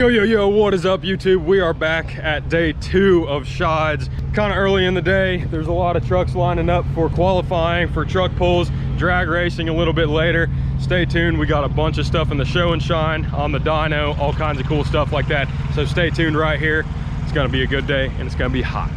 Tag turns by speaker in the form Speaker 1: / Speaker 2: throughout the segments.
Speaker 1: Yo, what is up, YouTube? We are back at day 2 of Scheid's. Kind of early in the day. There's a lot of trucks lining up for qualifying for truck pulls, drag racing a little bit later. Stay tuned. We got a bunch of stuff in the show and shine, on the dyno, all kinds of cool stuff like that. So stay tuned right here. It's gonna be a good day and it's gonna be hot.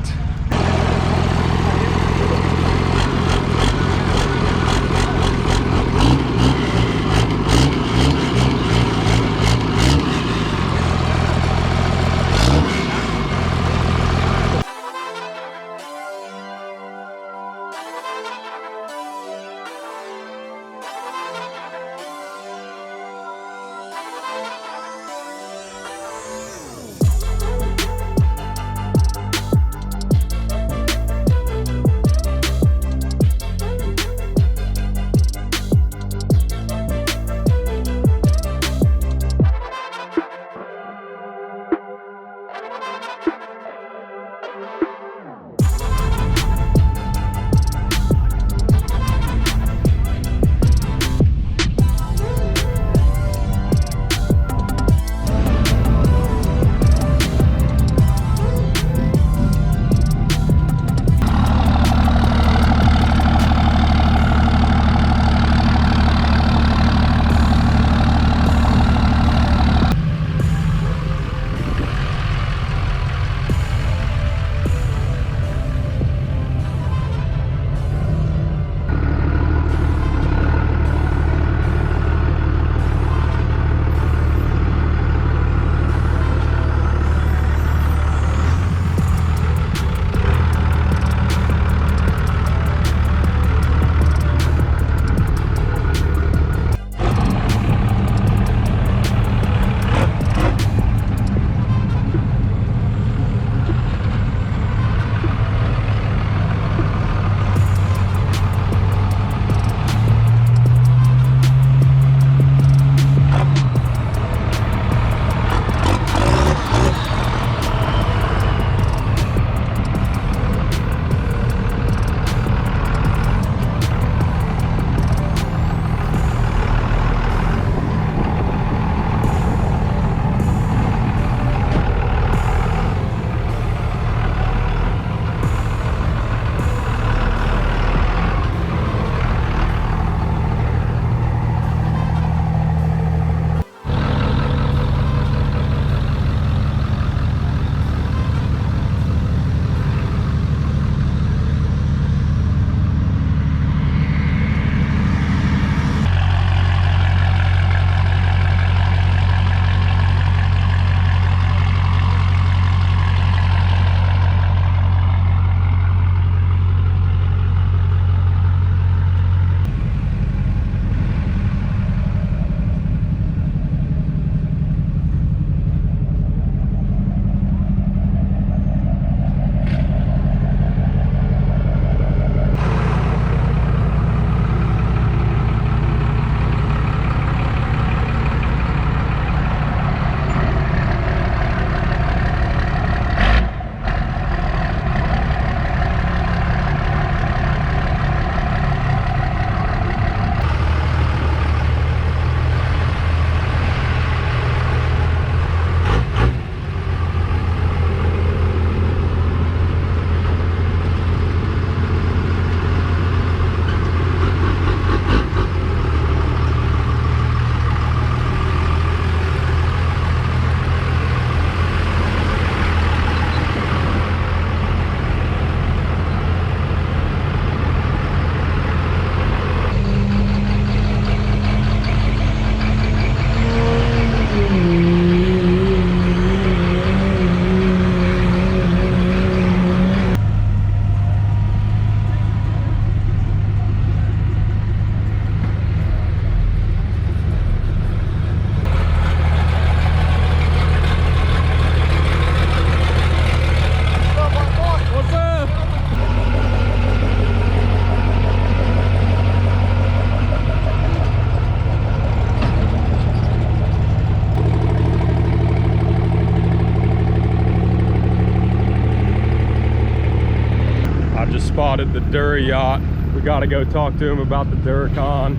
Speaker 1: spotted the Dura yacht. We got to go talk to him about the Duracon.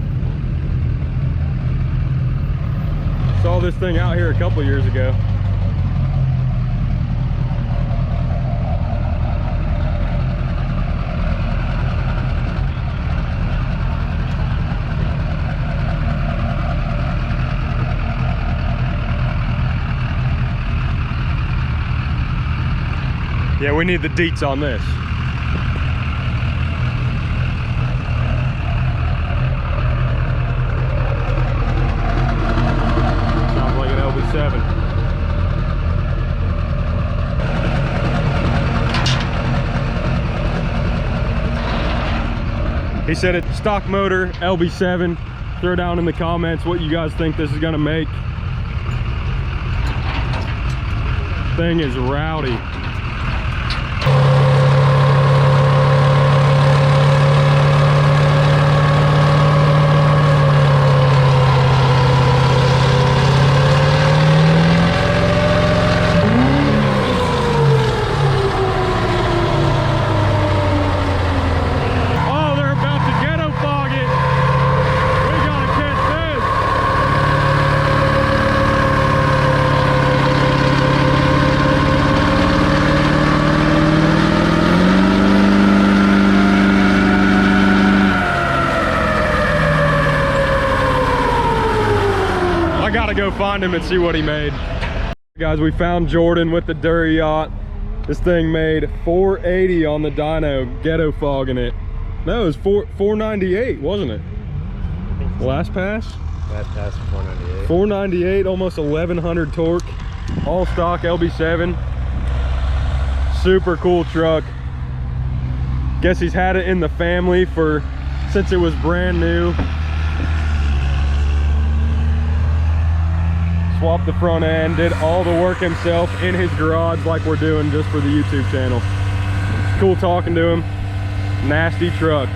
Speaker 1: Saw this thing out here a couple years ago. Yeah, we need the deets on this. Sounds like an LB7. He said it's stock motor LB7. Throw down in the comments what you guys think this is gonna make. Thing is rowdy. Go find him and see what he made. Guys, we found Jordan with the Dura yacht. This thing made 480 on the dyno, ghetto fogging it. No, it was 498, wasn't it? Last pass?
Speaker 2: Last pass 498.
Speaker 1: 498, almost 1100 torque. All stock LB7. Super cool truck. Guess he's had it in the family since it was brand new. Swapped the front end, did all the work himself in his garage like we're doing just for the YouTube channel. It's cool talking to him. Nasty truck.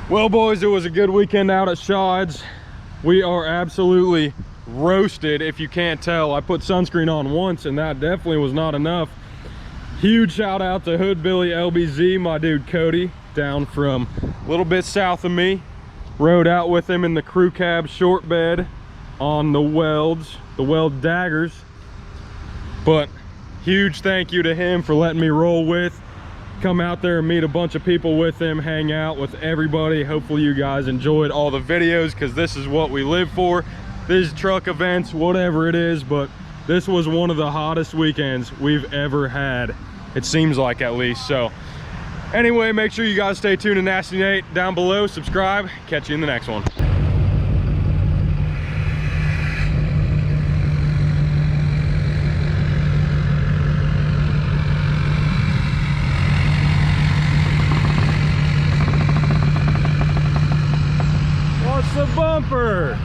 Speaker 1: Well, boys, it was a good weekend out at Scheid's. We are absolutely roasted, if you can't tell. I put sunscreen on once and that definitely was not enough. Huge shout out to Hood Billy LBZ, my dude Cody, down from a little bit south of me. Rode out with him in the crew cab short bed on the weld daggers. But huge thank you to him for letting me roll with. Come out there and meet a bunch of people with him, hang out with everybody. Hopefully you guys enjoyed all the videos, because this is what we live for. These truck events, whatever it is, but this was one of the hottest weekends we've ever had. It seems like, at least. So anyway, make sure you guys stay tuned to Nasty Nate down below. Subscribe. Catch you in the next one. What's the bumper?